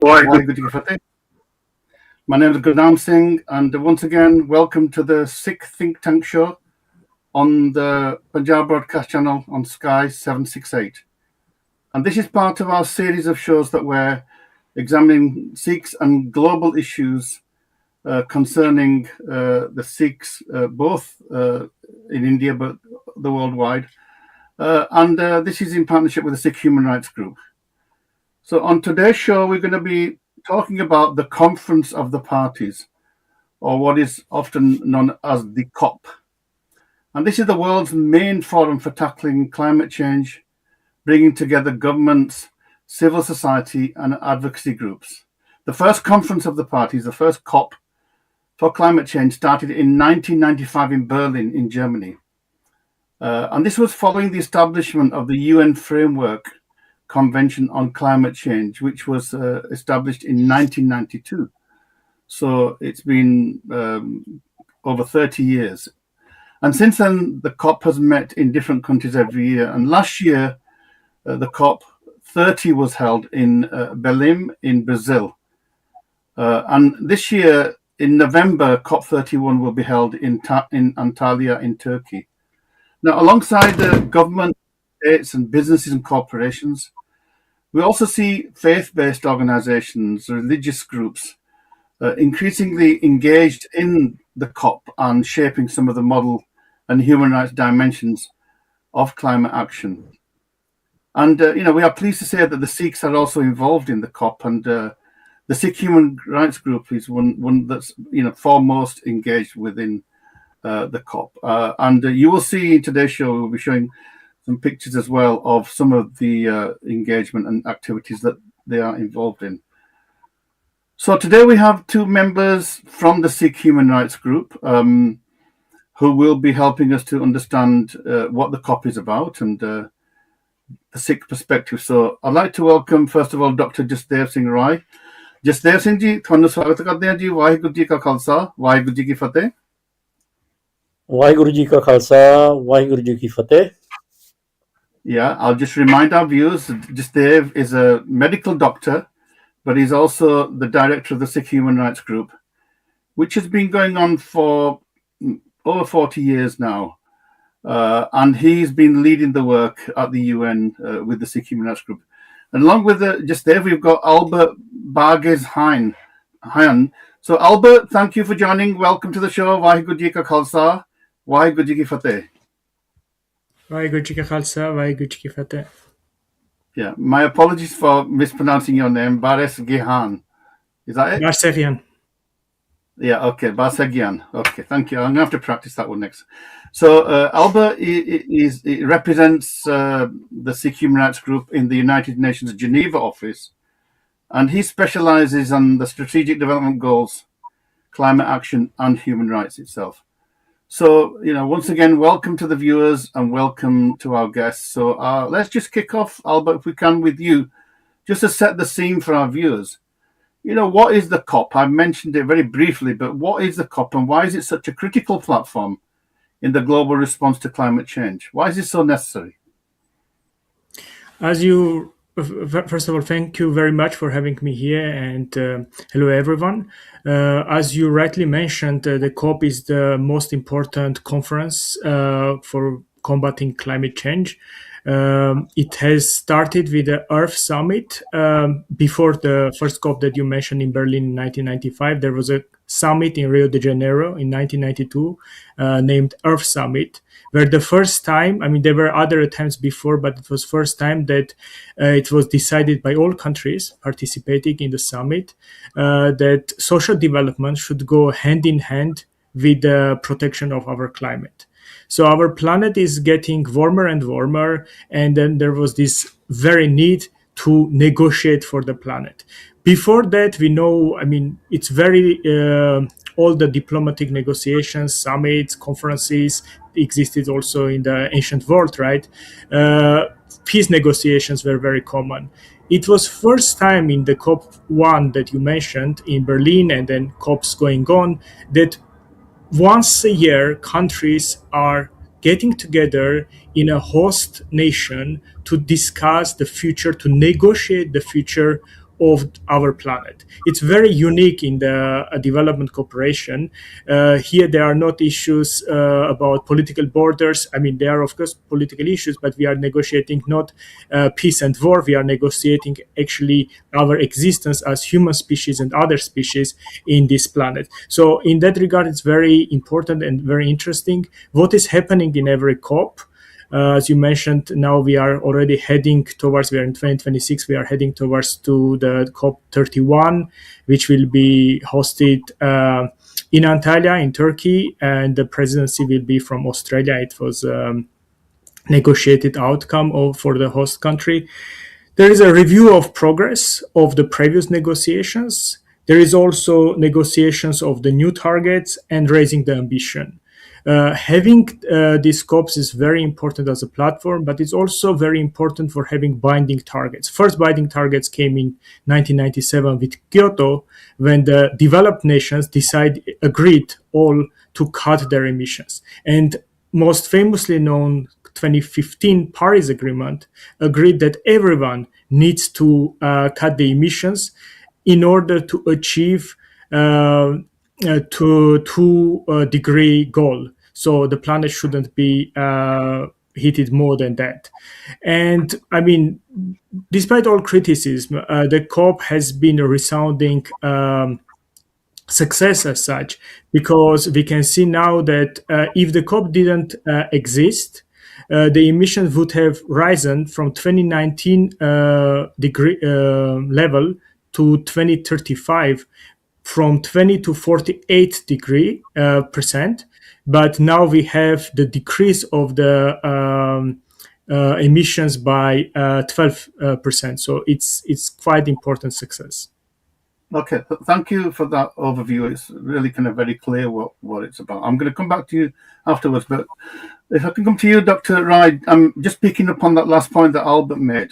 Waheguru Ji Ki Fateh. My name is Gurnam Singh, and once again, welcome to the Sikh Think Tank Show on the Punjab Broadcast Channel on Sky 768. And this is part of our series of shows that we're examining Sikhs and global issues concerning the Sikhs, both in India but the worldwide. And this is in partnership with the Sikh Human Rights Group. So on today's show, we're going to be talking about the Conference of the Parties, or what is often known as the COP. And this is the world's main forum for tackling climate change, bringing together governments, civil society, and advocacy groups. The first Conference of the Parties, the first COP for climate change, started in 1995 in Berlin, in Germany. And this was following the establishment of the UN Framework Convention on Climate Change, which was established in 1992. So it's been over 30 years. And since then, the COP has met in different countries every year. And last year, the COP 30 was held in Belém in Brazil. And this year, in November, COP 31 will be held in Antalya in Turkey. Now, alongside the government, states and businesses and corporations, we also see faith-based organizations, religious groups, increasingly engaged in the COP and shaping some of the model and human rights dimensions of climate action. And, we are pleased to say that the Sikhs are also involved in the COP, and the Sikh Human Rights Group is one that's, foremost engaged within the COP. And you will see in today's show, we'll be showing some pictures as well of some of the engagement and activities that they are involved in. So today we have two members from the Sikh Human Rights Group who will be helping us to understand what the COP is about and the Sikh perspective. So I'd like to welcome, first of all, Dr. Jasdev Singh Rai. Jasdev Singh ji, ਤੁਹਾਨੂੰ ਸਵਾਗਤ ਕਰਦੇ ਹਾਂ ਜੀ। ਵਾਹਿਗੁਰੂ ਜੀ ਕਾ ਖਾਲਸਾ, ਵਾਹਿਗੁਰੂ ਜੀ ਕੀ ਫਤਿਹ। ਵਾਹਿਗੁਰੂ ਜੀ ਕਾ ਖਾਲਸਾ, ਵਾਹਿਗੁਰੂ ਜੀ ਕੀ ਫਤਿਹ। Yeah, I'll just remind our viewers, Jasdev is a medical doctor, but he's also the director of the Sikh Human Rights Group, which has been going on for over 40 years now. And he's been leading the work at the UN with the Sikh Human Rights Group. And along with Jasdev, we've got Albert Barges Hein. So Albert, thank you for joining. Welcome to the show. Vaheguru Ji Ka Khalsa, Vaheguru Ji Ki Fateh. Vaheguru Ji Ka Khalsa, Vaheguru Ji Ki Fateh. Yeah, my apologies for mispronouncing your name, Bares Gehan. Is that it? Barsegian. Yeah, okay, Barsegian. Okay, thank you. I'm going to have to practice that one next. So Albert he represents the Sikh Human Rights Group in the United Nations Geneva office, and he specializes on the strategic development goals, climate action, and human rights itself. So, once again, welcome to the viewers and welcome to our guests. So let's just kick off, Albert, if we can, with you, just to set the scene for our viewers. What is the COP? I mentioned it very briefly, but what is the COP and why is it such a critical platform in the global response to climate change? Why is it so necessary? First of all, thank you very much for having me here, and hello everyone. As you rightly mentioned, the COP is the most important conference for combating climate change. It has started with the Earth Summit. Before the first COP that you mentioned in Berlin in 1995, there was a summit in Rio de Janeiro in 1992 named Earth Summit, where the first time, there were other attempts before, but it was first time that it was decided by all countries participating in the summit that social development should go hand in hand with the protection of our climate. So our planet is getting warmer and warmer, and then there was this very need to negotiate for the planet. Before that, we know, it's very, all the diplomatic negotiations, summits, conferences existed also in the ancient world, right? Peace negotiations were very common. It was first time in the COP1 that you mentioned in Berlin, and then COPs going on, that once a year, countries are getting together in a host nation to discuss the future, to negotiate the future of our planet. It's very unique in the development cooperation. Here, there are not issues about political borders. I mean, there are, of course, political issues, but we are negotiating not peace and war. We are negotiating actually our existence as human species and other species in this planet. So, in that regard, it's very important and very interesting what is happening in every COP. As you mentioned, now we are already heading towards, we are in 2026, we are heading towards to the COP31, which will be hosted in Antalya in Turkey, and the presidency will be from Australia. It was negotiated outcome for the host country. There is a review of progress of the previous negotiations. There is also negotiations of the new targets and raising the ambition. Having these COPs is very important as a platform, but it's also very important for having binding targets. First binding targets came in 1997 with Kyoto, when the developed nations agreed all to cut their emissions. And most famously known 2015 Paris Agreement agreed that everyone needs to cut the emissions in order to achieve to 2 degree goal. So the planet shouldn't be heated more than that. And I mean, despite all criticism, the COP has been a resounding success as such, because we can see now that if the COP didn't exist, the emissions would have risen from 2019 degree level to 2035 from 20 to 48 degree percent. But now we have the decrease of the emissions by 12%. So it's quite important success. Okay, thank you for that overview. It's really kind of very clear what it's about. I'm going to come back to you afterwards, but if I can come to you, Dr. Rai, I'm just picking up on that last point that Albert made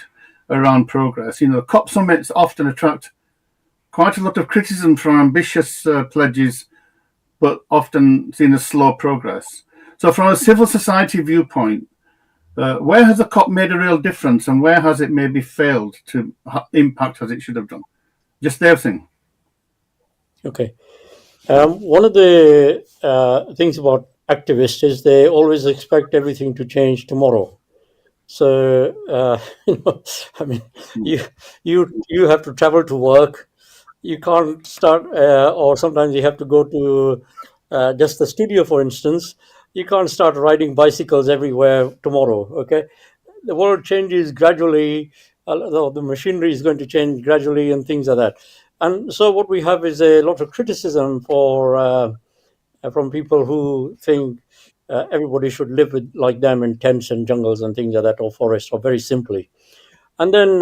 around progress. You know, COP summits often attract quite a lot of criticism for ambitious pledges, but often seen as slow progress. So from a civil society viewpoint, where has the COP made a real difference, and where has it maybe failed to impact as it should have done? Just their thing. Okay. One of the things about activists is they always expect everything to change tomorrow. So I mean, you have to travel to work. You can't start, or sometimes you have to go to just the studio, for instance. You can't start riding bicycles everywhere tomorrow. Okay, the world changes gradually. The machinery is going to change gradually, and things like that. And so what we have is a lot of criticism from people who think everybody should live like them in tents and jungles and things like that, or forests, or very simply. And then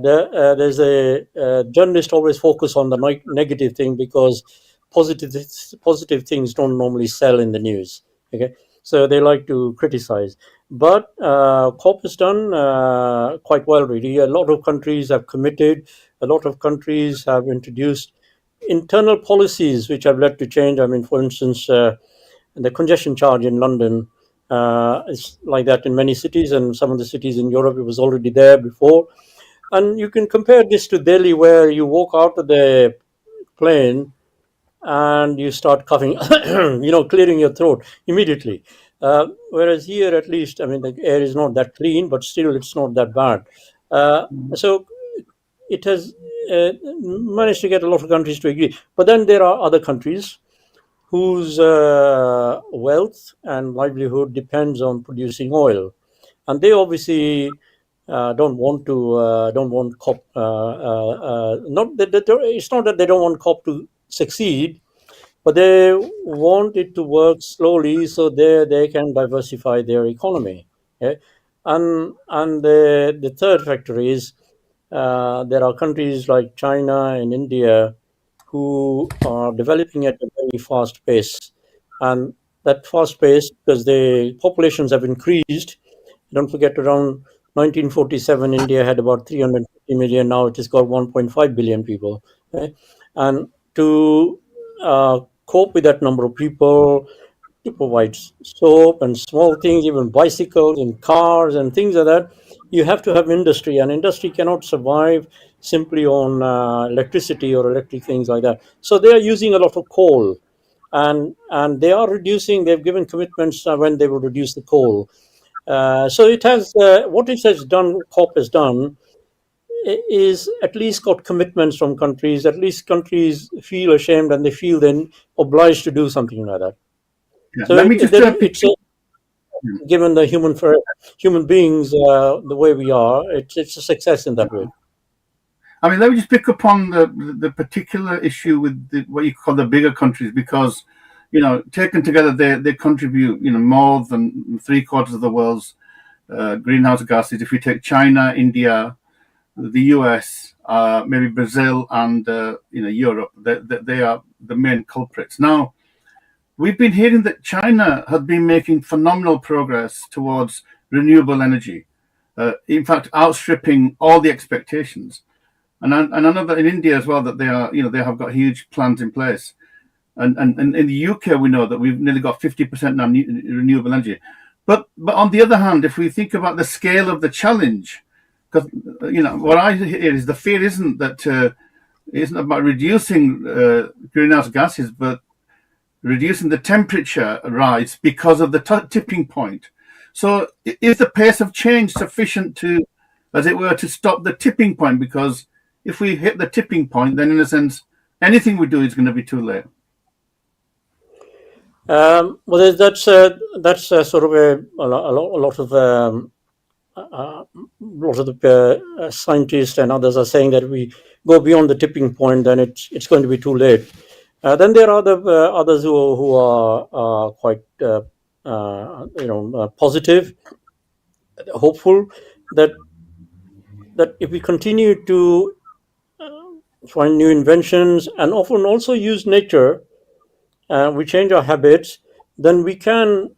there's a journalist always focus on the negative thing, because positive things don't normally sell in the news. Okay, so they like to criticize. But COP has done quite well, really. A lot of countries have committed. A lot of countries have introduced internal policies which have led to change. I mean, for instance, the congestion charge in London is like that in many cities, and some of the cities in Europe, it was already there before. And you can compare this to Delhi, where you walk out of the plane and you start coughing, clearing your throat immediately. Whereas here, at least, I mean, the air is not that clean, but still it's not that bad. So it has managed to get a lot of countries to agree. But then there are other countries whose wealth and livelihood depends on producing oil, and they obviously don't want COP. Not that it's not that they don't want COP to succeed, but they want it to work slowly so they can diversify their economy. Okay? And the third factor is there are countries like China and India who are developing at a very fast pace. And that fast pace, because the populations have increased. Don't forget, around 1947, India had about 350 million. Now it has got 1.5 billion people. Okay? And to cope with that number of people, to provide soap and small things, even bicycles and cars and things like that, you have to have industry, and industry cannot survive simply on electricity or electric things like that. So they are using a lot of coal, and they are reducing. They've given commitments when they will reduce the coal. So it has what it has done. COP has done is at least got commitments from countries. At least countries feel ashamed and they feel then obliged to do something like that. Yeah. So Let me just pick. it's given the human beings the way we are, it's a success in that way. I mean, let me just pick up on the particular issue with what you call the bigger countries, because, taken together, they contribute, more than 3/4 of the world's greenhouse gases. If we take China, India, the US, maybe Brazil, and Europe, they are the main culprits. Now, we've been hearing that China has been making phenomenal progress towards renewable energy, in fact, outstripping all the expectations. And I know that in India as well, that they have got huge plans in place. And in the UK, we know that we've nearly got 50% now renewable energy. But on the other hand, if we think about the scale of the challenge, because what I hear is the fear isn't about reducing greenhouse gases, but reducing the temperature rise because of the tipping point. So is the pace of change sufficient to, as it were, to stop the tipping point? Because if we hit the tipping point, then in a sense, anything we do is going to be too late. Well, that's sort of a lot of the scientists and others are saying that we go beyond the tipping point, then it's going to be too late. Then there are others who are quite positive, hopeful that if we continue to find new inventions and often also use nature, we change our habits, then we can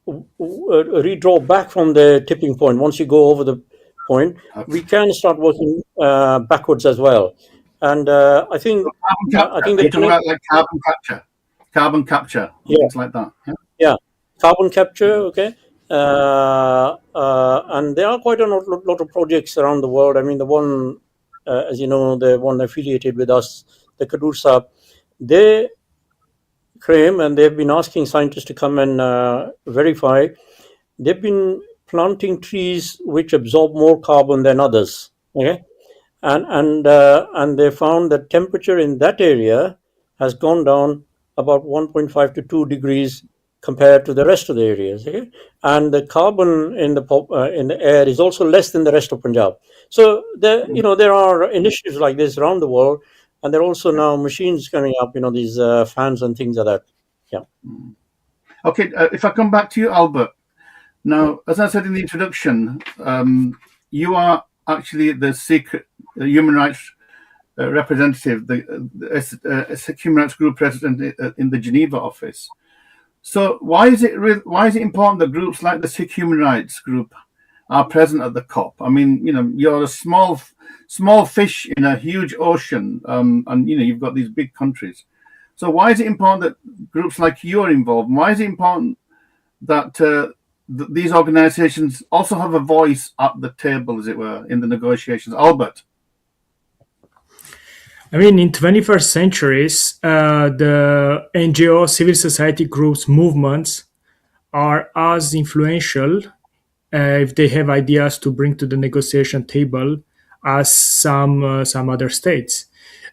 redraw back from the tipping point. Once you go over the point, we can start working backwards as well. And I think you're talking about like carbon capture, things like that. Yeah, carbon capture. Okay. And there are quite a lot of projects around the world. I mean, the one, as you know, the one affiliated with us, the Kadursa, they claim, and they've been asking scientists to come and verify. They've been planting trees which absorb more carbon than others. Okay, and they found that temperature in that area has gone down about 1.5 to 2 degrees compared to the rest of the areas. Okay? And the carbon in the air is also less than the rest of Punjab. So there are initiatives like this around the world, and there are also now machines coming up. These fans and things like that. Yeah. Okay. If I come back to you, Albert. Now, as I said in the introduction, you are actually the Sikh human rights representative, the Sikh human rights group president in the Geneva office. So why is it important that groups like the Sikh human rights group are present at the COP? I mean, you're a small fish in a huge ocean, and you've got these big countries. So why is it important that groups like you are involved? Why is it important that these organizations also have a voice at the table, as it were, in the negotiations? Albert? I mean, in 21st centuries, the NGO, civil society groups, movements are as influential if they have ideas to bring to the negotiation table as some other states.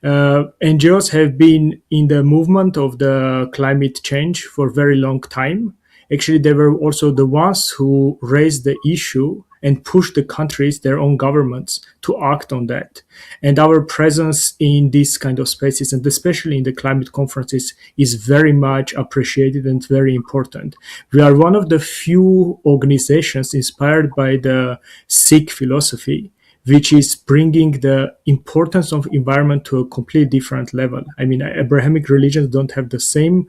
NGOs have been in the movement of the climate change for a very long time. Actually, they were also the ones who raised the issue and pushed the countries, their own governments, to act on that. And our presence in these kind of spaces, and especially in the climate conferences, is very much appreciated and very important. We are one of the few organizations inspired by the Sikh philosophy, which is bringing the importance of environment to a completely different level. I mean, Abrahamic religions don't have the same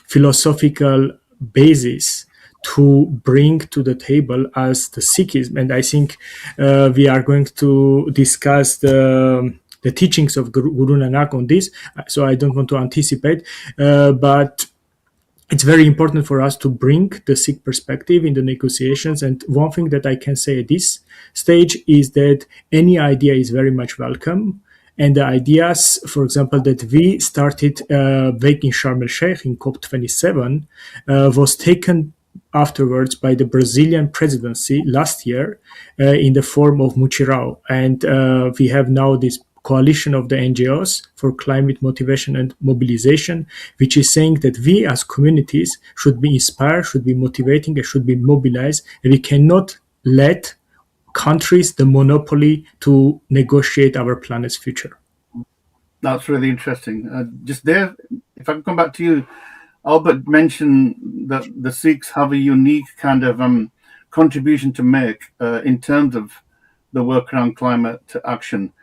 philosophical basis to bring to the table as the Sikhism. And I think we are going to discuss the teachings of Guru Nanak on this, so I don't want to anticipate. But it's very important for us to bring the Sikh perspective in the negotiations. And one thing that I can say at this stage is that any idea is very much welcome. And the ideas, for example, that we started back in Sharm el Sheikh in COP27 was taken afterwards by the Brazilian presidency last year in the form of Mutirao. And we have now this coalition of the NGOs for climate motivation and mobilization, which is saying that we as communities should be inspired, should be motivating, and should be mobilized. And we cannot let countries the monopoly to negotiate our planet's future. That's really interesting. Just there, if I can come back to you, Albert mentioned that the Sikhs have a unique kind of contribution to make in terms of the work around climate action.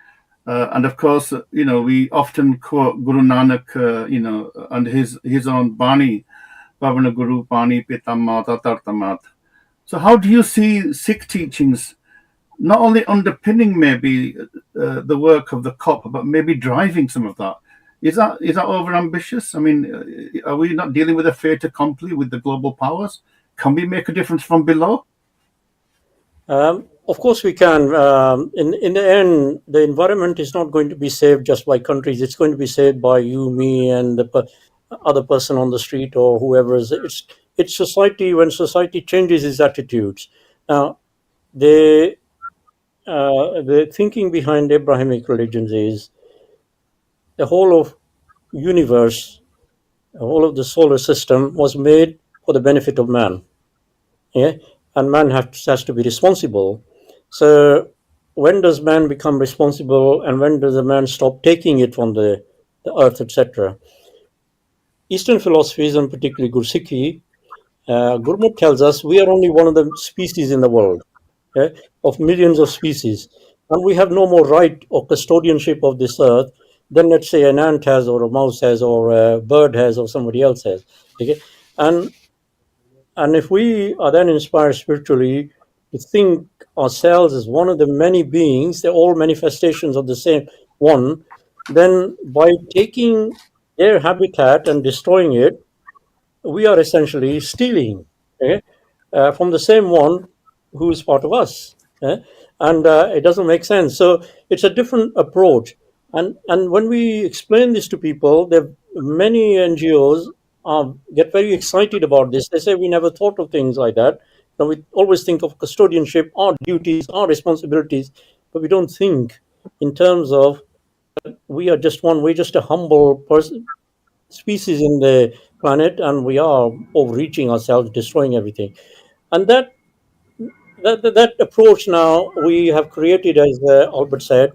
And of course, we often quote Guru Nanak, and his own Bani, Bhavana Guru Bani Pitamata Tartamat. So how do you see Sikh teachings not only underpinning maybe the work of the COP, but maybe driving some of that? Is that over ambitious? I mean, are we not dealing with a fait accompli with the global powers? Can we make a difference from below? Of course we can. In the end, the environment is not going to be saved just by countries. It's going to be saved by you, me, and the other person on the street or whoever. It's society. When society changes its attitudes. Now, the thinking behind Abrahamic religions is the whole of universe, the whole of the solar system was made for the benefit of man. Yeah, and man has to be responsible. So when does man become responsible, and when does a man stop taking it from the earth, etc.? Eastern philosophies, and particularly Gursikhi, Gurmukh tells us we are only one of the species in the world, of millions of species, and we have no more right or custodianship of this earth than, let's say, an ant has, or a mouse has, or a bird has, or somebody else has. Okay, and if we are then inspired spiritually to think ourselves as one of the many beings, they're all manifestations of the same one, then by taking their habitat and destroying it, we are essentially stealing from the same one who is part of us. And it doesn't make sense. So it's a different approach. And when we explain this to people, there many NGOs get very excited about this. They say, we never thought of things like that. We always think of custodianship, our duties, our responsibilities, but we don't think in terms of we're just a humble species in the planet, and we are overreaching ourselves, destroying everything. And that approach now we have created, as Albert said,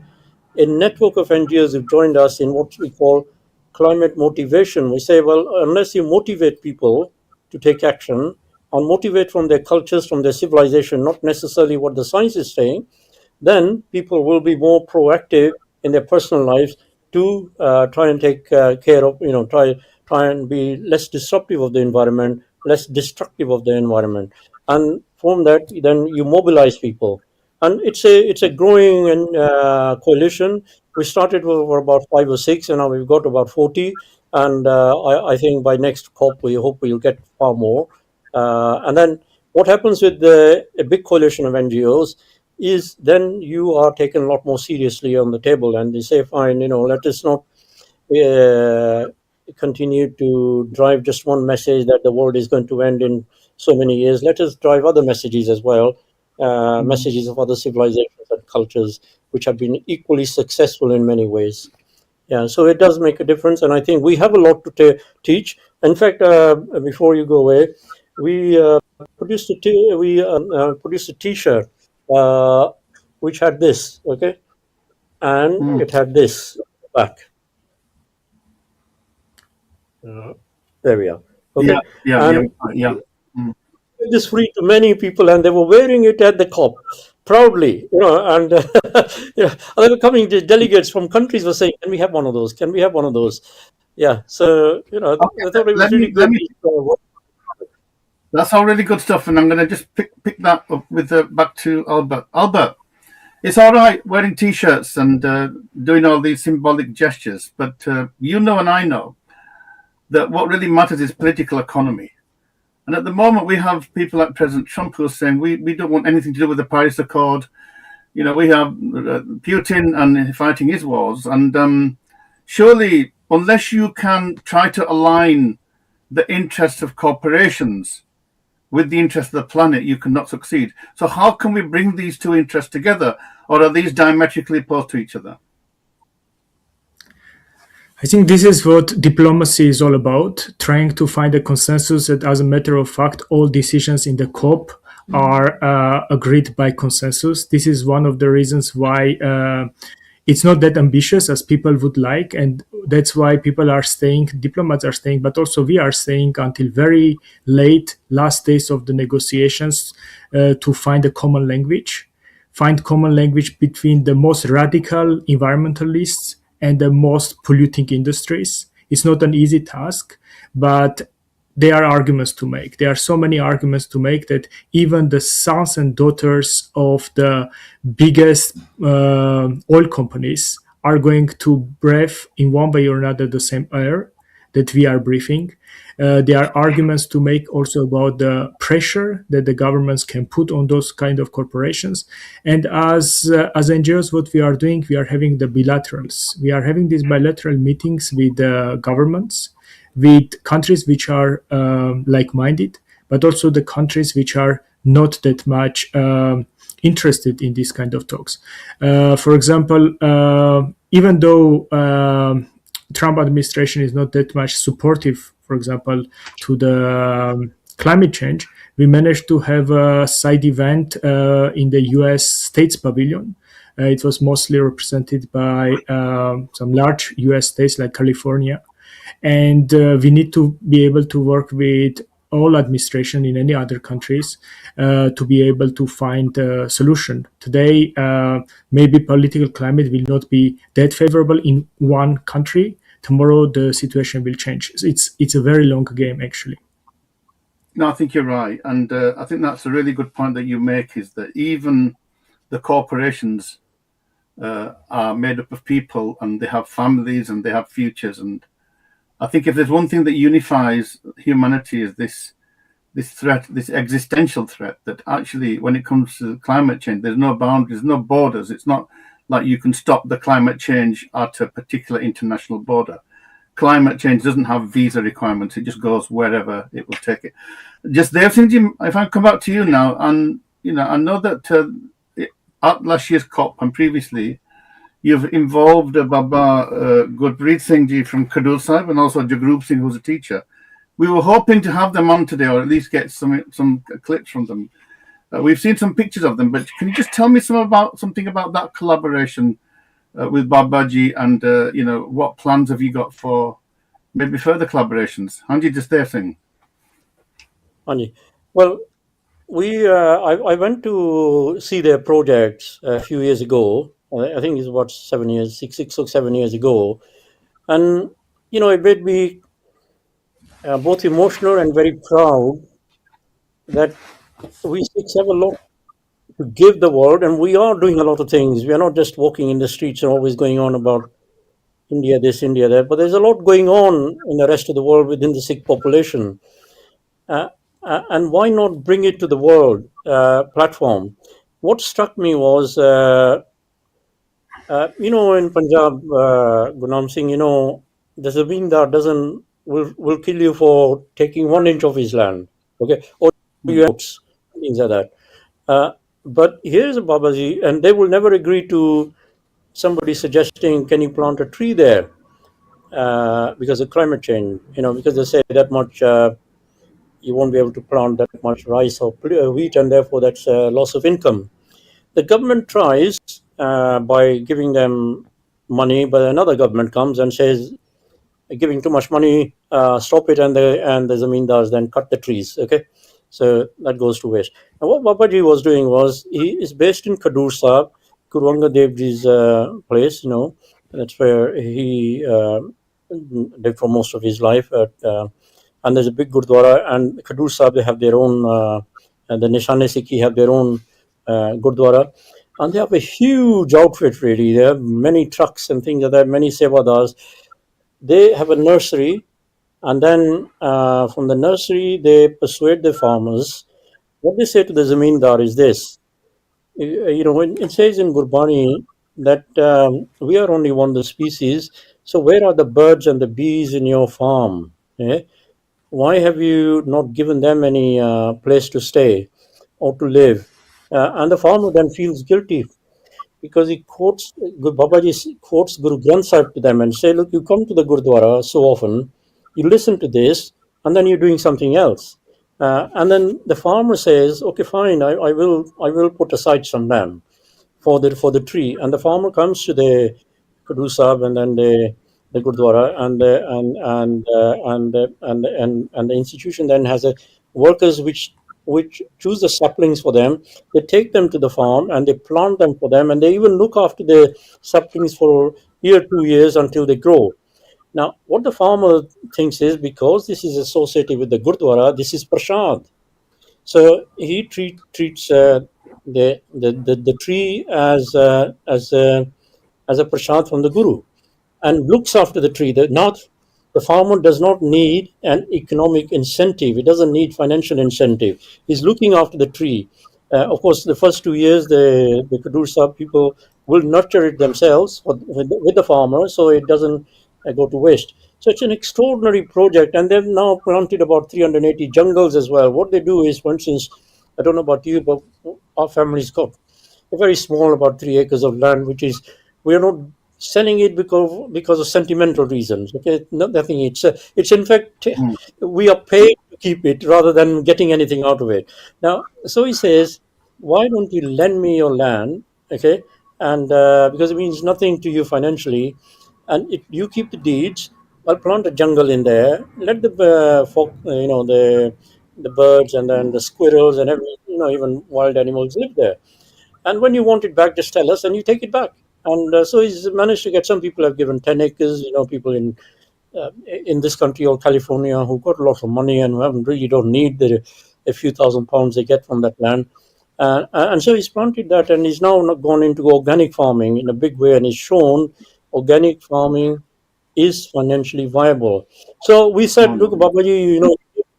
a network of NGOs who've joined us in what we call climate motivation. We say, well, unless you motivate people to take action and motivate from their cultures, from their civilization, not necessarily what the science is saying, then people will be more proactive in their personal lives to try and take care of, try and be less disruptive of the environment, less destructive of the environment. And from that, then you mobilize people. And it's a growing coalition. We started with about 5 or 6, and now we've got about 40. And I think by next COP, we hope we'll get far more. And then what happens with a big coalition of NGOs is then you are taken a lot more seriously on the table, and they say, fine, let us not continue to drive just one message that the world is going to end in so many years. Let us drive other messages as well, messages of other civilizations and cultures which have been equally successful in many ways. Yeah, so it does make a difference, and I think we have a lot to teach. In fact, before you go away, we produced a T-shirt which had this, okay, and it had this back. There we are. Okay. Yeah. This free to many people, and they were wearing it at the COP proudly, and they were coming. The delegates from countries were saying, "Can we have one of those? Can we have one of those?" Yeah. So I thought it was really good. That's all really good stuff, and I'm going to just pick that up with back to Albert. Albert, it's all right wearing T-shirts and doing all these symbolic gestures, but and I know that what really matters is political economy. And at the moment, we have people like President Trump who are saying we don't want anything to do with the Paris Accord. You know, we have Putin and fighting his wars. And surely, unless you can try to align the interests of corporations with the interests of the planet, you cannot succeed. So how can we bring these two interests together? Or are these diametrically opposed to each other? I think this is what diplomacy is all about, trying to find a consensus that, as a matter of fact, all decisions in the COP are agreed by consensus. This is one of the reasons why it's not that ambitious as people would like, and that's why people are staying, diplomats are staying, but also we are staying until very late, last days of the negotiations to find a common language, find common language between the most radical environmentalists and the most polluting industries. It's not an easy task, but there are arguments to make. There are so many arguments to make that even the sons and daughters of the biggest oil companies are going to breathe in one way or another the same air that we are breathing. There are arguments to make also about the pressure that the governments can put on those kind of corporations. And as NGOs, what we are doing, we are having the bilaterals. We are having these bilateral meetings with governments, with countries which are like-minded, but also the countries which are not that much interested in these kind of talks. For example, even though Trump administration is not that much supportive, for example, to the climate change, we managed to have a side event in the US States Pavilion. It was mostly represented by some large US states like California. And we need to be able to work with all administration in any other countries to be able to find a solution. Today, maybe political climate will not be that favorable in one country. Tomorrow, the situation will change. It's a very long game, actually. No, I think you're right. And I think that's a really good point that you make, is that even the corporations are made up of people, and they have families and they have futures. And I think if there's one thing that unifies humanity is this threat, this existential threat, that actually when it comes to climate change, there's no boundaries, no borders. It's not like you can stop the climate change at a particular international border. Climate change doesn't have visa requirements. It just goes wherever it will take it. Just there, Jim, if I come back to you now, and I know that at last year's COP and previously, you've involved Baba Gurpreet Singh Ji from Khadur Sahib and also Jagrup Singh, who's a teacher. We were hoping to have them on today, or at least get some clips from them. We've seen some pictures of them, but can you just tell me something about that collaboration with Babaji, and what plans have you got for maybe further collaborations? Hanji, just there, Singh. Anji. Well, I went to see their projects a few years ago. I think it's about 6 or 7 years ago, and it made me both emotional and very proud that we Sikhs have a lot to give the world, and we are doing a lot of things. We are not just walking in the streets and always going on about India this, India that, but there's a lot going on in the rest of the world within the Sikh population. And why not bring it to the world platform? What struck me was, in Punjab, Gurnam Singh, the Zamindar will kill you for taking 1 inch of his land, okay, or things like that. But here's a Babaji, and they will never agree to somebody suggesting, can you plant a tree there because of climate change? Because they say that much. You won't be able to plant that much rice or wheat, and therefore that's a loss of income. The government tries by giving them money, but another government comes and says, giving too much money, stop it, and the zamindars then cut the trees. Okay, so that goes to waste. And what Babaji was doing was, he is based in Khadur Sahib, Guru Angad Dev Ji's place. That's where he lived for most of his life. And there's a big Gurdwara, and Khadur Sahib, they have their own, and the Nishane Sikhi have their own Gurdwara, and they have a huge outfit really. They have many trucks and things like that, many sevadars. They have a nursery And then from the nursery, they persuade the farmers. What they say to the zamindar is this: when it says in Gurbani that we are only one of the species. So where are the birds and the bees in your farm? Eh? Why have you not given them any place to stay or to live? And the farmer then feels guilty because he quotes Babaji quotes Guru Granth Sahib to them and say, "Look, you come to the Gurdwara so often, you listen to this, and then you're doing something else." And then the farmer says, "Okay, fine, I will put aside some land for the tree." And the farmer comes to the Kudu Sahib and then the Gurdwara, and the institution then has a workers which choose the saplings for them. They take them to the farm and they plant them for them, and they even look after the saplings for year, 2 years until they grow. Now, what the farmer thinks is, because this is associated with the Gurdwara, this is prasad. So he treats the tree as a prasad from the Guru, and looks after the tree. The farmer does not need an economic incentive. He doesn't need financial incentive. He's looking after the tree. Of course, the first 2 years, the Kadur Sahib people will nurture it themselves with the farmer, so it doesn't go to waste. So it's an extraordinary project, and they've now planted about 380 jungles as well. What they do is, for instance, I don't know about you, but our family's got a very small, about 3 acres of land, which is, we are not selling it because of sentimental reasons. Okay, nothing. It's in fact, Mm. we are paid to keep it rather than getting anything out of it. Now, so he says, why don't you lend me your land? Okay, and because it means nothing to you financially, and you keep the deeds. I'll plant a jungle in there. Let the folk, the birds and then the squirrels and even wild animals live there. And when you want it back, just tell us and you take it back. And so he's managed to get, some people have given 10 acres, people in this country or California who've got lots of money and who haven't really don't need a few £1,000s they get from that land. And so he's planted that, and he's now gone into organic farming in a big way, and he's shown organic farming is financially viable. So we said, look, Mm. Babaji,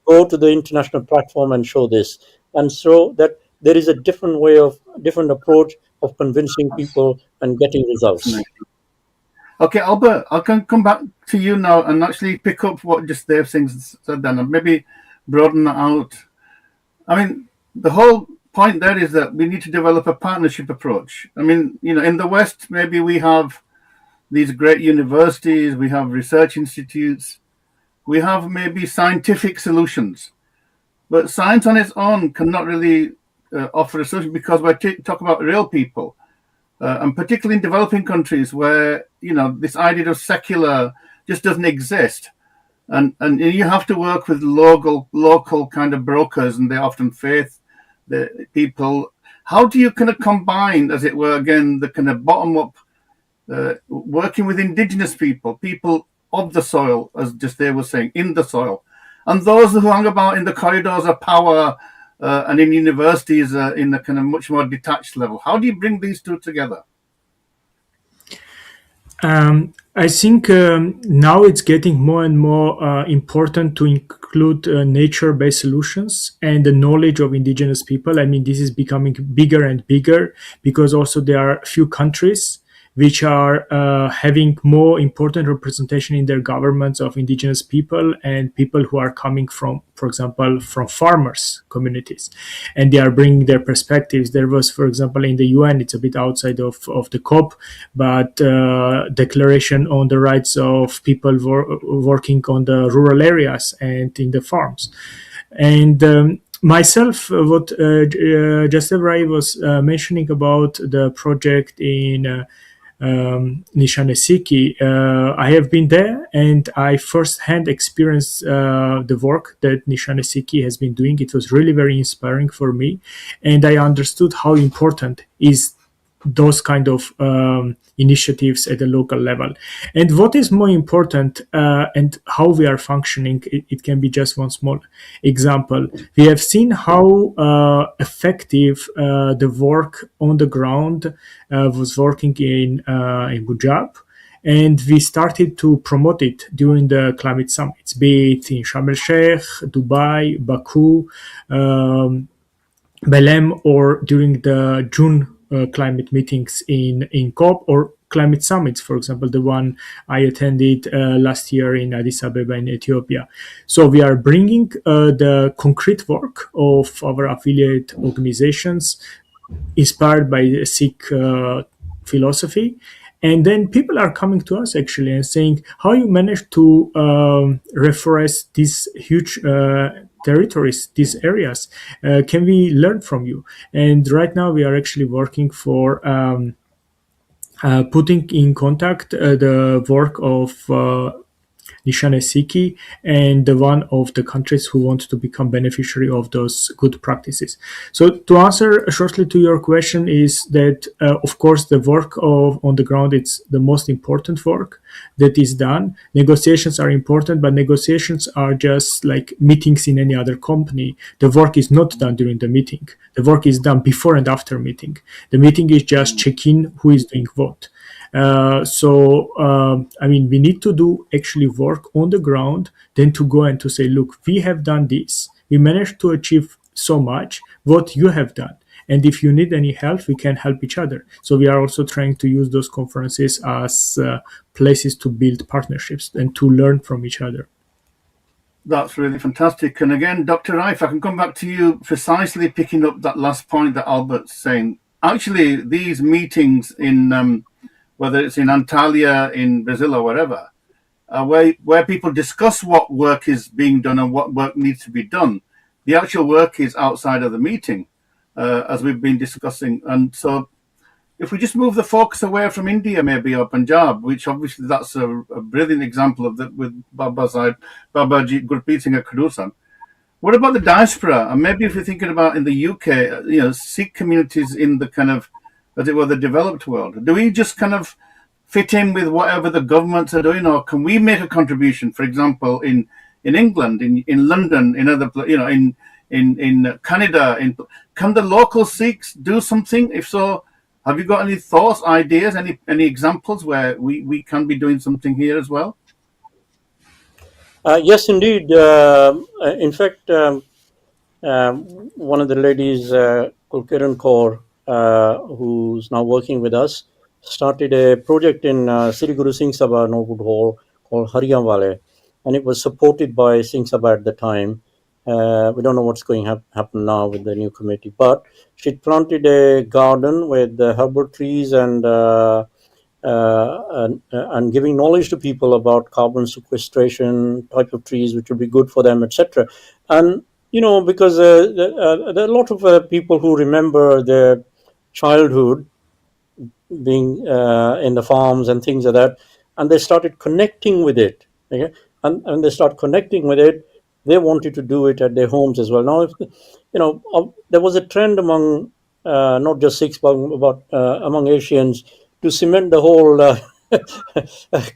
go to the international platform and show this, and so that there is a different approach of convincing people and getting results. Okay, Albert, I can come back to you now and actually pick up what just Dave Singh said then and maybe broaden that out. I mean, the whole point there is that we need to develop a partnership approach. I mean, in the West, maybe we have these great universities, we have research institutes, we have maybe scientific solutions. But science on its own cannot really offer a solution because we're talking about real people. And particularly in developing countries where, this idea of secular just doesn't exist. And you have to work with local kind of brokers, and they're often faith the people. How do you kind of combine, as it were, again, the kind of bottom up working with indigenous people of the soil, as just they were saying, in the soil, and those who hang about in the corridors of power and in universities in a kind of much more detached level? How do you bring these two together? I think now it's getting more and more important to include nature-based solutions and the knowledge of indigenous people. I mean, this is becoming bigger and bigger because also there are a few countries which are having more important representation in their governments of indigenous people and people who are coming from, for example, from farmers communities, and they are bringing their perspectives. There was, for example, in the UN, it's a bit outside of the COP, but declaration on the rights of people working on the rural areas and in the farms. And myself, what Jasdev Rai was mentioning about the project in Nishanesiki, I have been there and I firsthand experienced the work that Nishanesiki has been doing. It was really very inspiring for me, and I understood how important is those kind of initiatives at the local level. And what is more important and how we are functioning, it can be just one small example. We have seen how effective the work on the ground was working in Punjab. and we started to promote it during the climate summits, be it in Sharm el Sheikh, Dubai, Baku, Belém, or during the June climate meetings in COP, or climate summits, for example, the one I attended last year in Addis Ababa in Ethiopia. So we are bringing the concrete work of our affiliate organizations inspired by the Sikh philosophy. And then people are coming to us actually and saying, how you managed to reforest these huge territories, these areas. Can we learn from you? And right now we are actually working for putting in contact the work of Nishane Siki and the one of the countries who want to become beneficiary of those good practices. So to answer shortly to your question is that of course the work on the ground, it's the most important work that is done. Negotiations are important, but negotiations are just like meetings in any other company. The work is not done during the meeting. The work is done before and after meeting. The meeting is just check-in who is doing what. I mean, we need to do actually work on the ground, then to go and to say, look, we have done this. We managed to achieve so much. What you have done. And if you need any help, we can help each other. So we are also trying to use those conferences as places to build partnerships and to learn from each other. That's really fantastic. And again, Dr. Raif, I can come back to you precisely picking up that last point that Albert's saying. Actually, these meetings in whether it's in Antalya, in Brazil, or wherever, where people discuss what work is being done and what work needs to be done. The actual work is outside of the meeting, as we've been discussing. And so if we just move the focus away from India, maybe, or Punjab, which obviously that's a brilliant example of that with Babaji Gurpreet Singh Khadur. What about the diaspora? And maybe if you're thinking about in the UK, Sikh communities in the kind of, as it were, the developed world, do we just kind of fit in with whatever the governments are doing, or can we make a contribution? For example, in England, in London, in other, in Canada, can the local Sikhs do something? If so, have you got any thoughts, ideas, any examples where we can be doing something here as well? Yes, indeed. In fact, one of the ladies, Kulkiran Kaur, who's now working with us, started a project in Sri Guru Singh Sabha, Norwood Hall, called Hariyan Wale, and it was supported by Singh Sabha at the time. We don't know what's going to happen now with the new committee, but she planted a garden with herbal trees and giving knowledge to people about carbon sequestration, type of trees which would be good for them, etc. And because there are a lot of people who remember their childhood being in the farms and things like that, and they started connecting with it. Okay, and they start connecting with it. They wanted to do it at their homes as well. Now, if there was a trend among not just Sikhs but among Asians to cement the whole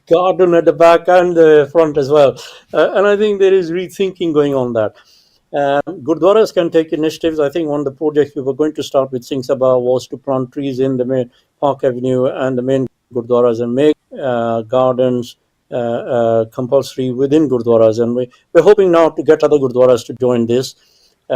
garden at the back and the front as well, and I think there is rethinking going on that. Gurdwaras can take initiatives. I think one of the projects we were going to start with Singh Sabha was to plant trees in the main Park Avenue and the main Gurdwaras and make gardens compulsory within Gurdwaras. And we're hoping now to get other Gurdwaras to join this. They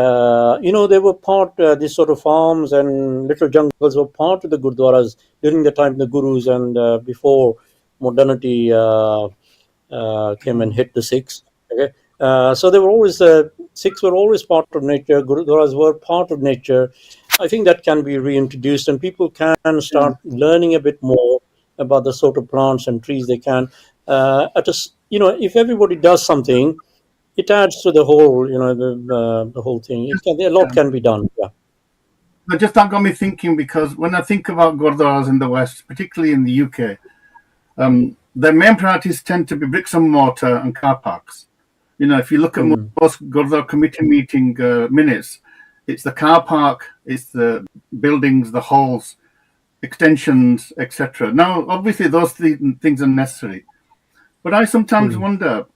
were part, these sort of farms and little jungles were part of the Gurdwaras during the time of the Gurus and before modernity came and hit the Sikhs. Okay. So they were always, Sikhs were always part of nature, Gurudwaras were part of nature. I think that can be reintroduced and people can start learning a bit more about the sort of plants and trees they can. If everybody does something, it adds to the whole, the whole thing. A lot can be done. Yeah. But just that got me thinking, because when I think about Gurdwaras in the West, particularly in the UK, their main priorities tend to be bricks and mortar and car parks. If you look at most Gurdwara committee meeting minutes, it's the car park, it's the buildings, the halls, extensions, etc. Now, obviously, those things are necessary. But I sometimes wonder,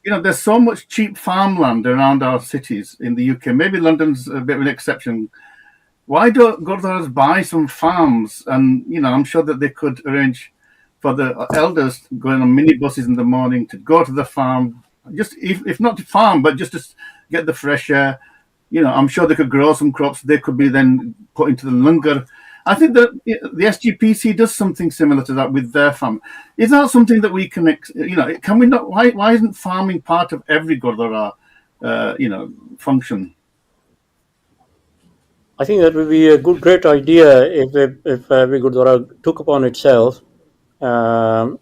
there's so much cheap farmland around our cities in the UK. Maybe London's a bit of an exception. Why don't Gurdwaras buy some farms? And, I'm sure that they could arrange for the elders going on minibuses in the morning to go to the farm, just if not to farm, but just to get the fresh air. I'm sure they could grow some crops. They could be then put into the langar. I think that the SGPC does something similar to that with their farm. Is that something that we can, can we not? Why isn't farming part of every Gurdwara, function? I think that would be a great idea if every Gurdwara took upon itself the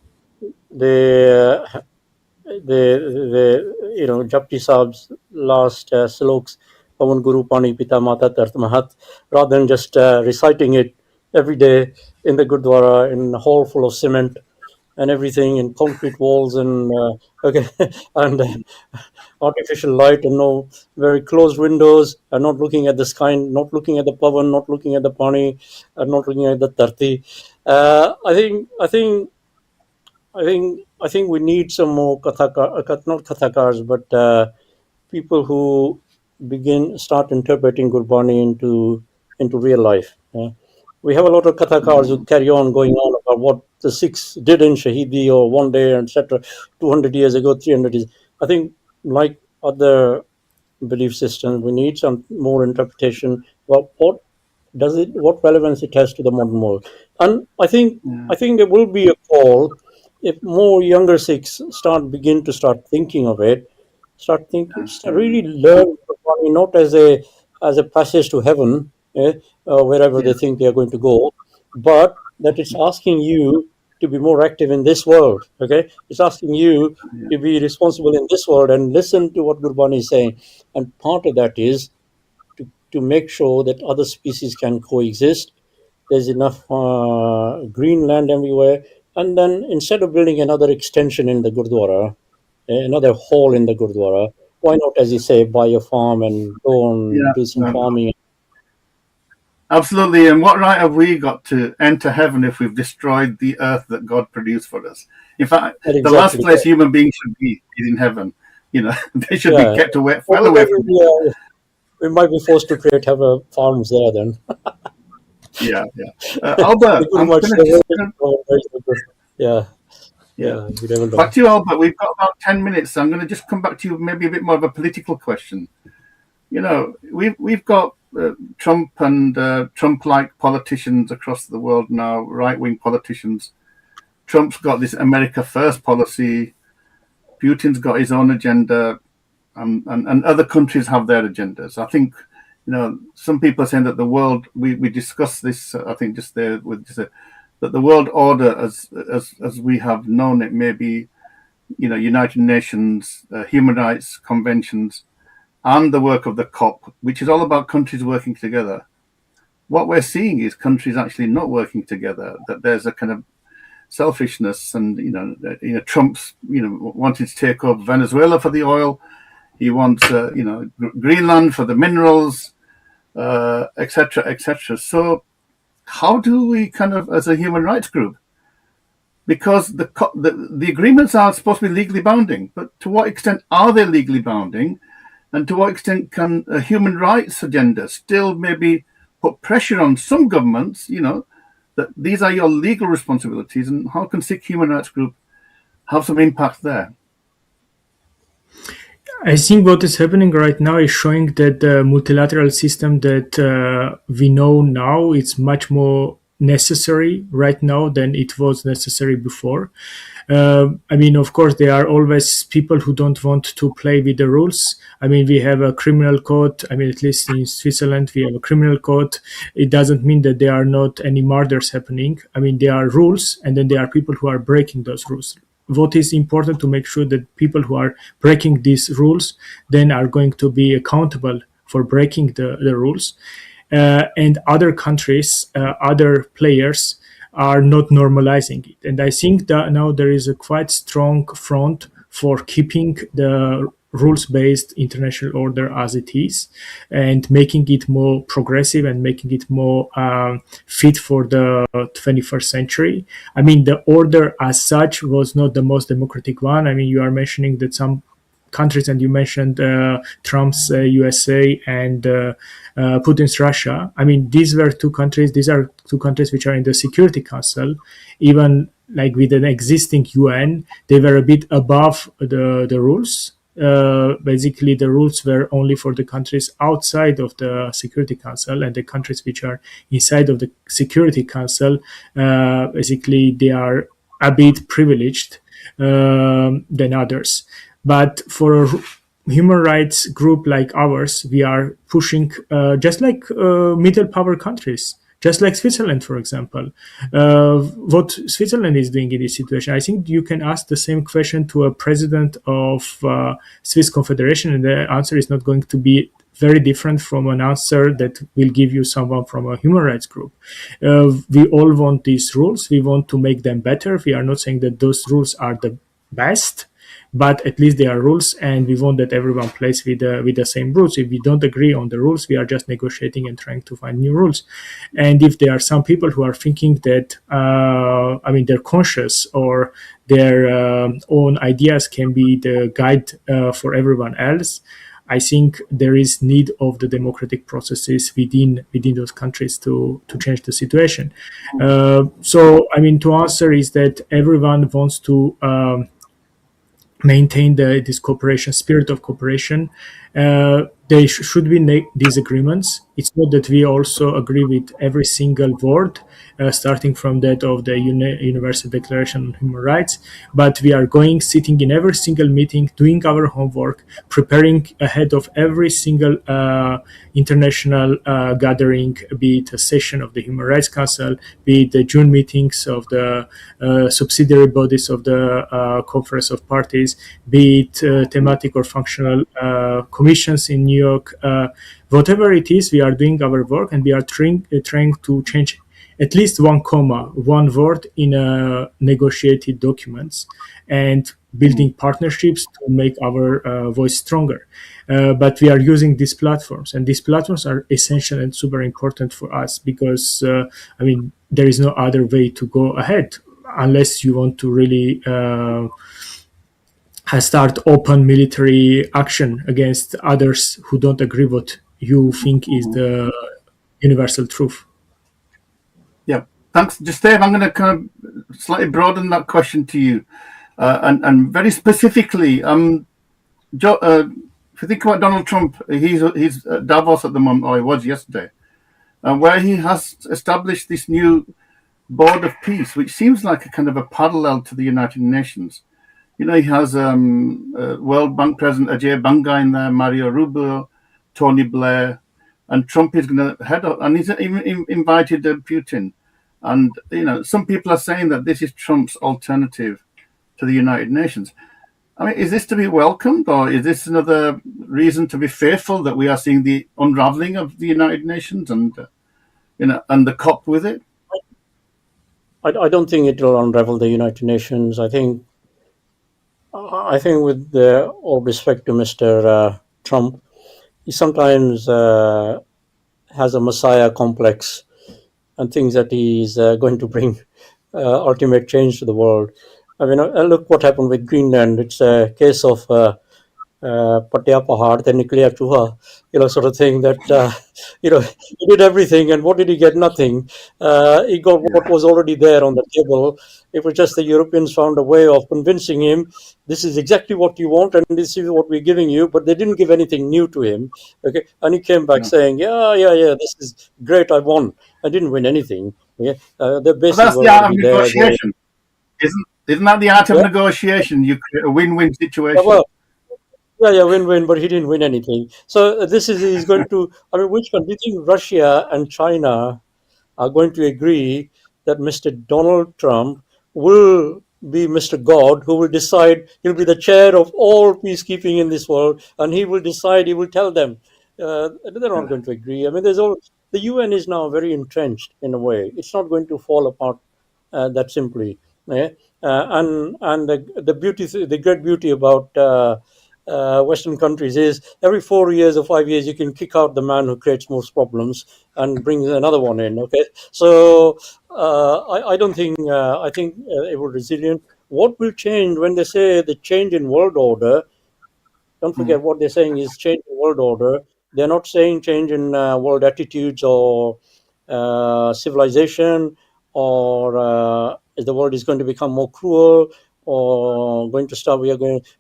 Japji Saab's last sloks, Pavan Guru Pani Pita Mata Tart Mahat, rather than just reciting it every day in the Gurdwara in a hall full of cement and everything, in concrete walls and and artificial light and no very closed windows, and not looking at the sky, not looking at the Pavan, not looking at the Pani, and not looking at the Tarti. I think we need some more not kathakars, but people who start interpreting Gurbani into real life. We have a lot of kathakars who carry on going on about what the Sikhs did in Shahidi or one day, etc., 200 years ago, 300 years. I think, like other belief systems, we need some more interpretation about what relevance it has to the modern world. And I think there will be a call if more younger Sikhs begin to start thinking of it, really learn Qur'an not as a passage to heaven, wherever they think they are going to go, but that it's asking you to be more active in this world. Okay, it's asking you to be responsible in this world and listen to what Gurbani is saying. And part of that is to make sure that other species can coexist. There's enough green land everywhere. And then instead of building another extension in the Gurdwara, another hall in the Gurdwara, why not, as you say, buy a farm and go and do some farming? Absolutely. And what right have we got to enter heaven if we've destroyed the earth that God produced for us? In fact, the last place human beings should be is in heaven. They should be kept away, well away from it. We might be forced to have farms there then. Yeah. Albert, back to you, Albert. We've got about 10 minutes. I'm going to just come back to you, maybe a bit more of a political question. We've got Trump and Trump-like politicians across the world now, right-wing politicians. Trump's got this America First policy. Putin's got his own agenda, and other countries have their agendas. I think, some people are saying that the world, we discussed this, I think just there, that the world order as we have known it may be, United Nations, human rights conventions, and the work of the COP, which is all about countries working together. What we're seeing is countries actually not working together, that there's a kind of selfishness, and Trump's wanting to take over Venezuela for the oil. He wants Greenland for the minerals, etc., etc. So how do we kind of, as a human rights group, because the agreements are supposed to be legally bounding, but to what extent are they legally bounding, and to what extent can a human rights agenda still maybe put pressure on some governments, that these are your legal responsibilities, and how can Sikh human rights group have some impact there? I think what is happening right now is showing that the multilateral system that we know now is much more necessary right now than it was necessary before. Of course, there are always people who don't want to play with the rules. We have a criminal code. At least in Switzerland, we have a criminal code. It doesn't mean that there are not any murders happening. There are rules, and then there are people who are breaking those rules. What is important to make sure that people who are breaking these rules then are going to be accountable for breaking the rules. And other countries, other players are not normalizing it. And I think that now there is a quite strong front for keeping the rules-based international order as it is, and making it more progressive and making it more fit for the 21st century. The order as such was not the most democratic one. You are mentioning that some countries, and you mentioned Trump's USA and Putin's Russia. These are two countries which are in the Security Council. Even like with an existing UN, they were a bit above the rules. Basically, the rules were only for the countries outside of the Security Council, and the countries which are inside of the Security Council, basically, they are a bit privileged than others. But for a human rights group like ours, we are pushing just like middle power countries, just like Switzerland, for example. What Switzerland is doing in this situation, I think you can ask the same question to a president of Swiss Confederation, and the answer is not going to be very different from an answer that will give you someone from a human rights group. We all want these rules. We want to make them better. We are not saying that those rules are the best, but at least they are rules, and we want that everyone plays with the same rules. If we don't agree on the rules, we are just negotiating and trying to find new rules. And if there are some people who are thinking that they're conscious, or their own ideas can be the guide for everyone else, I think there is need of the democratic processes within those countries to change the situation. So to answer is that everyone wants to maintain this cooperation, spirit of cooperation. There should be disagreements. It's not that we also agree with every single word, starting from that of the Universal Declaration on Human Rights, but we are sitting in every single meeting, doing our homework, preparing ahead of every single international gathering, be it a session of the Human Rights Council, be it the June meetings of the subsidiary bodies of the Conference of Parties, be it thematic or functional commissions in New York. Whatever it is, we are doing our work, and we are trying to change at least one comma, one word in negotiated documents, and building partnerships to make our voice stronger. But we are using these platforms, and these platforms are essential and super important for us, because there is no other way to go ahead unless you want to really start open military action against others who don't agree what you think is the universal truth. Yeah, thanks. Just Dave, I'm going to kind of slightly broaden that question to you, and very specifically, if you think about Donald Trump, he's at Davos at the moment, or he was yesterday, where he has established this new board of peace, which seems like a kind of a parallel to the United Nations. He has World Bank President Ajay Banga in there, Mario Rubio, Tony Blair, and Trump is going to head up, and he's even invited Putin. And some people are saying that this is Trump's alternative to the United Nations. Is this to be welcomed, or is this another reason to be fearful that we are seeing the unraveling of the United Nations and the COP with it? I don't think it will unravel the United Nations. I think, with all respect to Mr. Trump, he sometimes has a messiah complex and thinks that he's going to bring ultimate change to the world. Look what happened with Greenland. It's a case of Patya Pahad, then Nikliya Chuha, sort of thing that, he did everything, and what did he get? Nothing. He got what was already there on the table. It was just the Europeans found a way of convincing him, this is exactly what you want, and this is what we're giving you, but they didn't give anything new to him. Okay, and he came back saying, yeah, this is great, I won. I didn't win anything. Okay, the basis that's was the art of already there. negotiation. Isn't that the art of negotiation? You create a win-win situation. Yeah, win-win, but he didn't win anything. So he's going to, which one? Do you think Russia and China are going to agree that Mr. Donald Trump will be Mr. God, who will decide, he'll be the chair of all peacekeeping in this world, and he will decide, he will tell them? They're not going to agree. The UN is now very entrenched in a way. It's not going to fall apart that simply. And the great beauty about Western countries is every 4 years or 5 years you can kick out the man who creates most problems and bring another one in. Okay, so I don't think I think it will resilient. What will change when they say the change in world order? Don't forget what they're saying is change in world order. They're not saying change in world attitudes or civilization or Is the world is going to become more cruel, or going to start?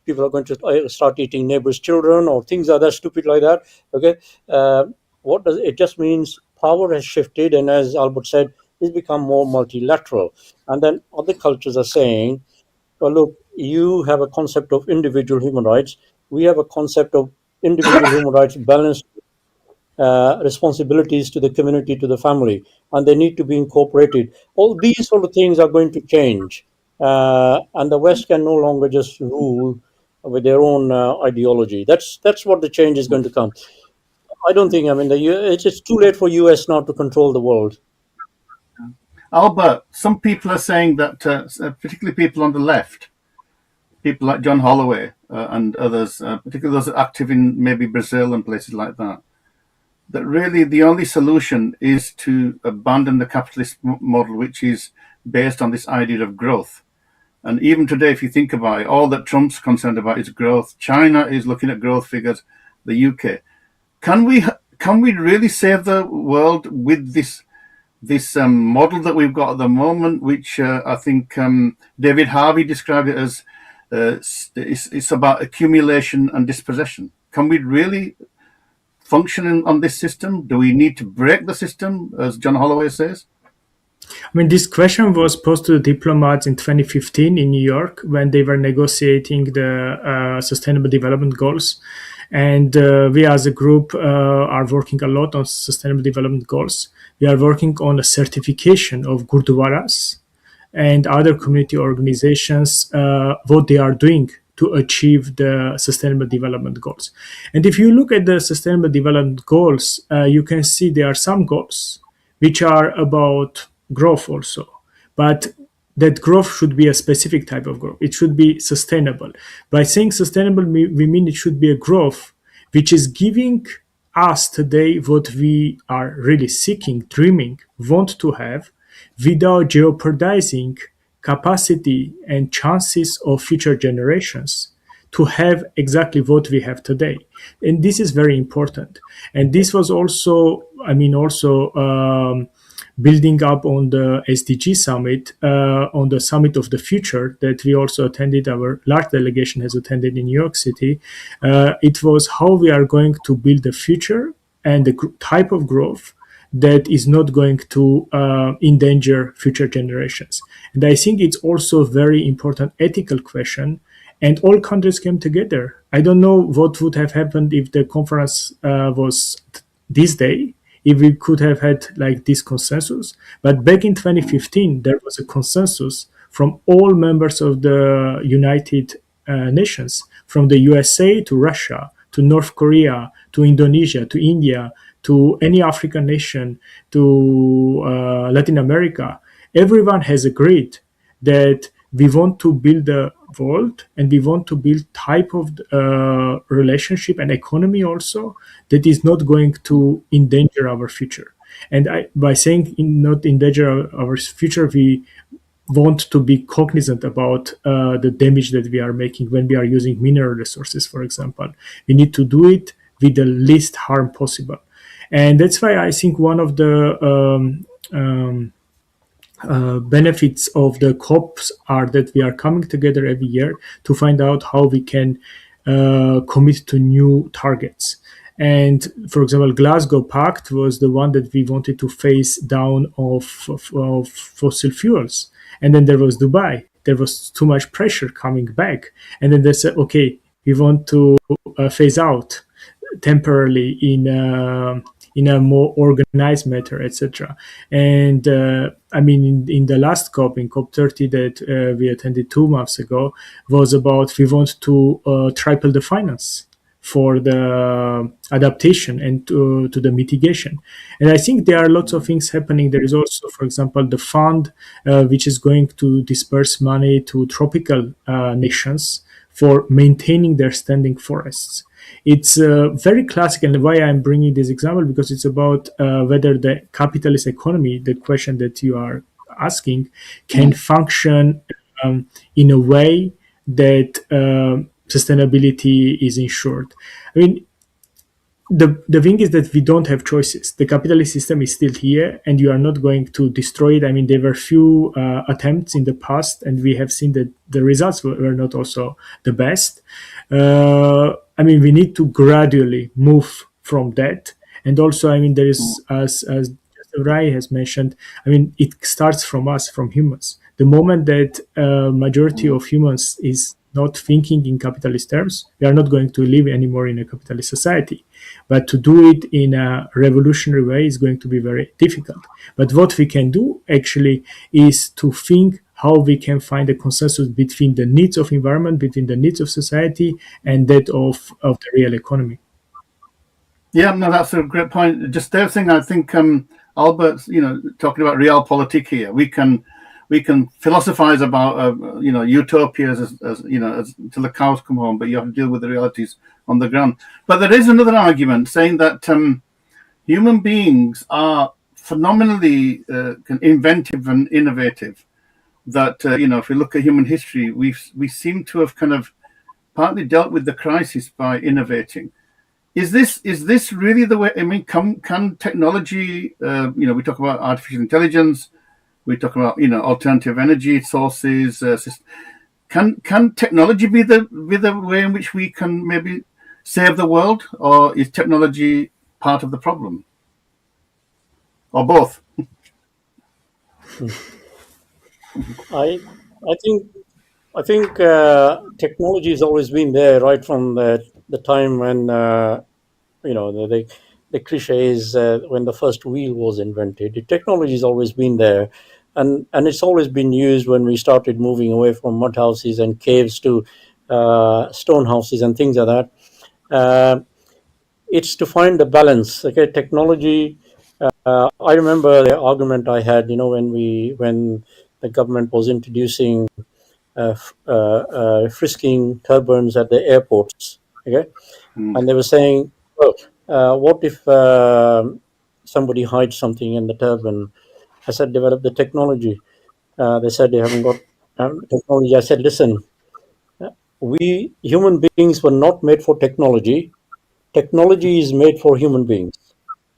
People are going to start eating neighbors' children, or things are that stupid like that. Okay, uh, what does it just means? Power has shifted, and as Albert said, it's become more multilateral. And then other cultures are saying, well, look, you have a concept of individual human rights. We have a concept of individual human rights balanced responsibilities to the community, to the family, and they need to be incorporated. All these sort of things are going to change, and the West can no longer just rule with their own ideology. That's what the change is going to come. I don't think. I mean, it's too late for US now to control the world. Albert, some people are saying that, particularly people on the left, people like John Holloway and others, particularly those active in maybe Brazil and places like that, that really the only solution is to abandon the capitalist model, which is based on this idea of growth. And even today, if you think about it, all that Trump's concerned about is growth. China is looking at growth figures. The UK. Can we really save the world with this model that we've got at the moment, which I think David Harvey described it as it's about accumulation and dispossession. Can we really function on this system? Do we need to break the system, as John Holloway says? I mean, this question was posed to the diplomats in 2015 in New York when they were negotiating the Sustainable Development Goals. And we as a group are working a lot on Sustainable Development Goals. We are working on a certification of Gurdwaras and other community organizations, what they are doing to achieve the Sustainable Development Goals. And if you look at the Sustainable Development Goals, you can see there are some goals which are about growth also. But that growth should be a specific type of growth. It should be sustainable. By saying sustainable, we mean it should be a growth which is giving us today what we are really seeking, dreaming, want to have, without jeopardizing capacity and chances of future generations to have exactly what we have today. And this is very important. And this was also, building up on the SDG summit, on the summit of the future that we also attended. Our large delegation has attended in New York City. It was how we are going to build the future and the type of growth that is not going to endanger future generations. And I think it's also a very important ethical question. And all countries came together. I don't know what would have happened if the conference was this day, if we could have had like this consensus. But back in 2015, there was a consensus from all members of the United Nations, from the USA to Russia, to North Korea, to Indonesia, to India, to any African nation, to Latin America. Everyone has agreed that we want to build a world and we want to build type of relationship and economy also that is not going to endanger our future. And by saying not endanger our future, we want to be cognizant about the damage that we are making when we are using mineral resources, for example. We need to do it with the least harm possible. And that's why I think one of the benefits of the COPs are that we are coming together every year to find out how we can commit to new targets. And for example, Glasgow Pact was the one that we wanted to phase down of fossil fuels. And then there was Dubai. There was too much pressure coming back. And then they said, okay, we want to phase out temporarily in a more organized manner, etc. And in the last COP, in COP 30 that we attended 2 months ago, was about we want to triple the finance for the adaptation and to the mitigation. And I think there are lots of things happening. There is also, for example, the fund which is going to disperse money to tropical nations for maintaining their standing forests. It's very classic, and why I'm bringing this example, because it's about whether the capitalist economy, the question that you are asking, can function in a way that sustainability is ensured. I mean, the thing is that we don't have choices. The capitalist system is still here, and you are not going to destroy it. I mean, there were few attempts in the past, and we have seen that the results were not also the best. I mean, we need to gradually move from that, and also, I mean, there is as Rai has mentioned. I mean, it starts from us, from humans. The moment that majority of humans is not thinking in capitalist terms, we are not going to live anymore in a capitalist society. But to do it in a revolutionary way is going to be very difficult. But what we can do actually is to think how we can find a consensus between the needs of environment, between the needs of society, and that of the real economy. Yeah, no, that's a great point. Just the other thing, I think Albert's, talking about realpolitik here. We can philosophize about utopias as until the cows come home, but you have to deal with the realities on the ground. But there is another argument saying that human beings are phenomenally inventive and innovative. That if we look at human history, we seem to have kind of partly dealt with the crisis by innovating. Is this really the way? I mean, can technology? We talk about artificial intelligence. We talk about alternative energy sources. Can technology be the way in which we can maybe save the world, or is technology part of the problem, or both? I think technology has always been there right from the time when the cliche is when the first wheel was invented. The technology has always been there, and it's always been used when we started moving away from mud houses and caves to stone houses and things like that. It's to find the balance. Okay, technology. I remember the argument I had, when the government was introducing frisking turbans at the airports. Okay, and they were saying, well, what if somebody hides something in the turban? I said, develop the technology. They said they haven't got technology. I said, listen, we human beings were not made for technology. Technology is made for human beings.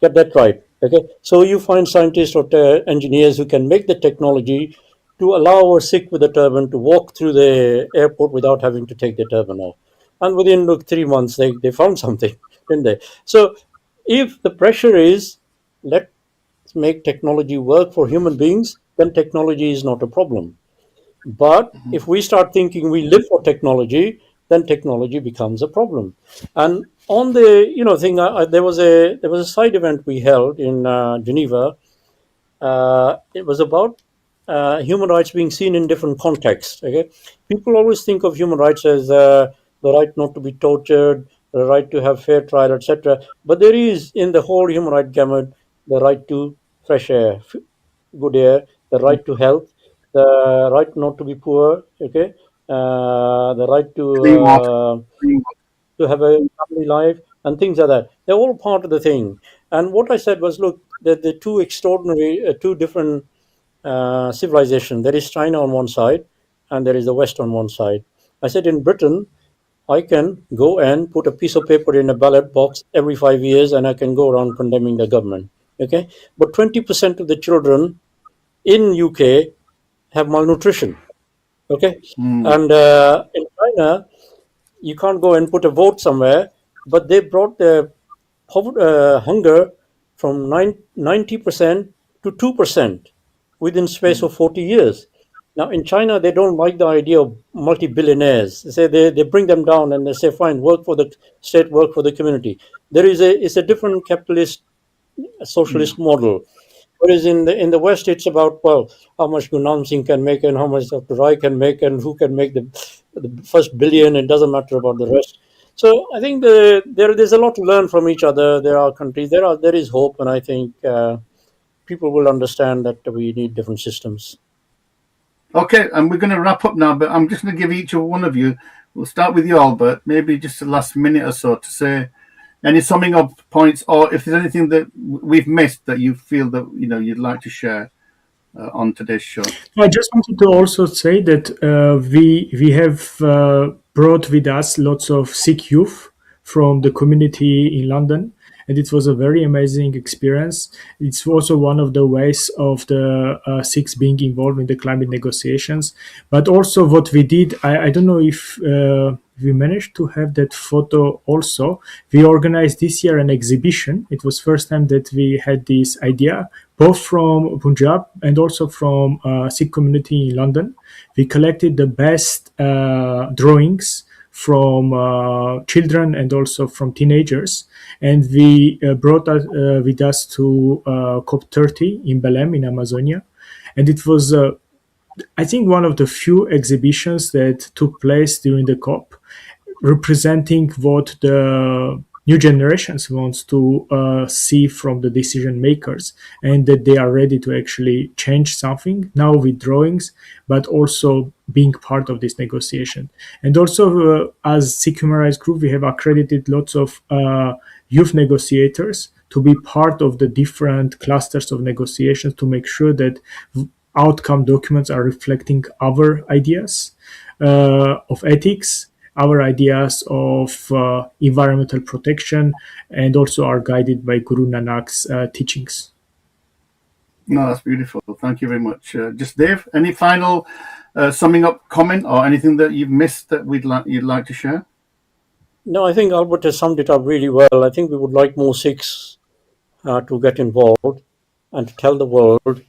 Get that right. Okay. So you find scientists or engineers who can make the technology to allow a Sikh with a turban to walk through the airport without having to take the turban off. And within 3 months, they found something, didn't they? So if the pressure is let's make technology work for human beings, then technology is not a problem. But if we start thinking we live for technology, then technology becomes a problem. And on the thing, there was a side event we held in Geneva. It was about human rights being seen in different contexts. Okay, people always think of human rights as the right not to be tortured, the right to have fair trial, etc. But there is in the whole human right gamut the right to fresh air, good air, the right to health, the right not to be poor. Okay, the right Clean water. to have a family life and things like that. They're all part of the thing. And what I said was, look, the two extraordinary, two different civilization. There is China on one side, and there is the West on one side. I said in Britain, I can go and put a piece of paper in a ballot box every 5 years, and I can go around condemning the government. Okay, but 20% of the children in UK have malnutrition. Okay, and in China, you can't go and put a vote somewhere, but they brought the hunger from 90% to 2% within space of 40 years. Now, in China, they don't like the idea of multi-billionaires. They say they bring them down and they say, fine, work for the state, work for the community. It's a different capitalist socialist model. Whereas in the West, it's about, well, how much Gurnam Singh can make and how much Dr. Rai can make and who can make the first billion. It doesn't matter about the rest. So I think there's a lot to learn from each other. There are countries, there is hope, and I think people will understand that we need different systems. Okay, and we're going to wrap up now, but I'm just going to give each one of you. We'll start with you, Albert. Maybe just the last minute or so to say any summing up points, or if there's anything that we've missed that you feel that you'd like to share on today's show. I just wanted to also say that we have brought with us lots of Sikh youth from the community in London. and it was a very amazing experience. It's also one of the ways of the Sikhs being involved in the climate negotiations. But also what we did, I don't know if we managed to have that photo also. We organized this year an exhibition. It was first time that we had this idea, both from Punjab and also from Sikh community in London. We collected the best drawings from children and also from teenagers, and we brought us with us to COP30 in Belém in Amazonia, and it was I think one of the few exhibitions that took place during the COP, representing what the new generations wants to see from the decision makers, and that they are ready to actually change something now with drawings, but also being part of this negotiation. And also, as Sikh Human Rights Group, we have accredited lots of youth negotiators to be part of the different clusters of negotiations to make sure that outcome documents are reflecting our ideas of ethics, our ideas of environmental protection, and also are guided by Guru Nanak's teachings. No, that's beautiful. Thank you very much. Just Dave, any final summing up comment or anything that you've missed that you'd like to share? No, I think Albert has summed it up really well. I think we would like more Sikhs to get involved and to tell the world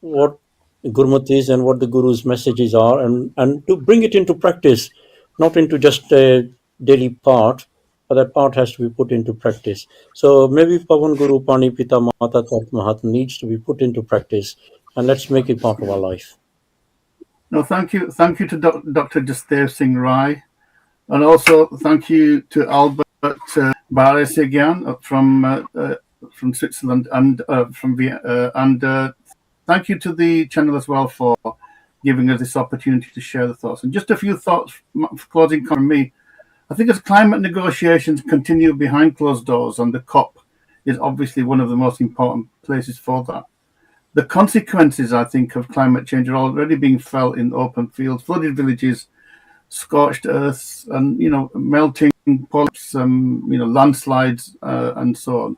what Gurmat is and what the Guru's messages are, and to bring it into practice, not into just a daily part, but that part has to be put into practice. So maybe Pavan Guru Pani Pita Mata Tat Mahat needs to be put into practice, and let's make it part of our life. No, thank you to Dr. Jasdev Singh Rai, and also thank you to Albert Baresegyan from Switzerland and from Vienna, and thank you to the channel as well for giving us this opportunity to share the thoughts. And just a few thoughts, closing from me. I think as climate negotiations continue behind closed doors, and the COP is obviously one of the most important places for that, the consequences, I think, of climate change are already being felt in open fields, flooded villages, scorched earths, and melting poles, landslides, and so on.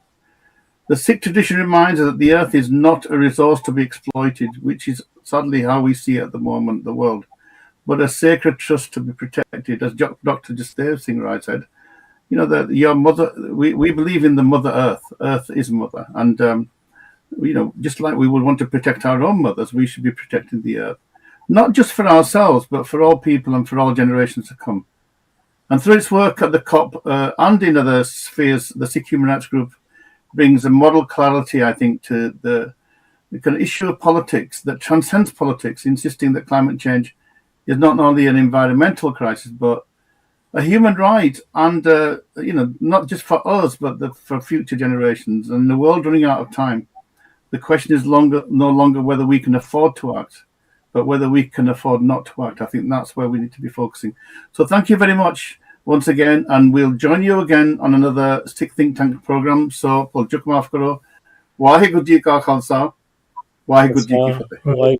The Sikh tradition reminds us that the earth is not a resource to be exploited, which is sadly how we see it at the moment, the world, but a sacred trust to be protected. As Dr. Jasdev Singh Rai said, that your mother, we believe in the Mother Earth. Earth is mother, and just like we would want to protect our own mothers, we should be protecting the earth, not just for ourselves, but for all people and for all generations to come. And through its work at the COP and in other spheres, the Sikh Human Rights Group brings a moral clarity, I think, to the kind of issue of politics that transcends politics, insisting that climate change is not only an environmental crisis, but a human right, and not just for us, but for future generations. And the world running out of time, the question is no longer whether we can afford to act, but whether we can afford not to act. I think that's where we need to be focusing. So thank you very much once again, and we'll join you again on another Sikh Think Tank program. So, Pul Juk Maaf Karo, Waheguru Ji Ka Khalsa, Waheguru Ji Ki Fateh.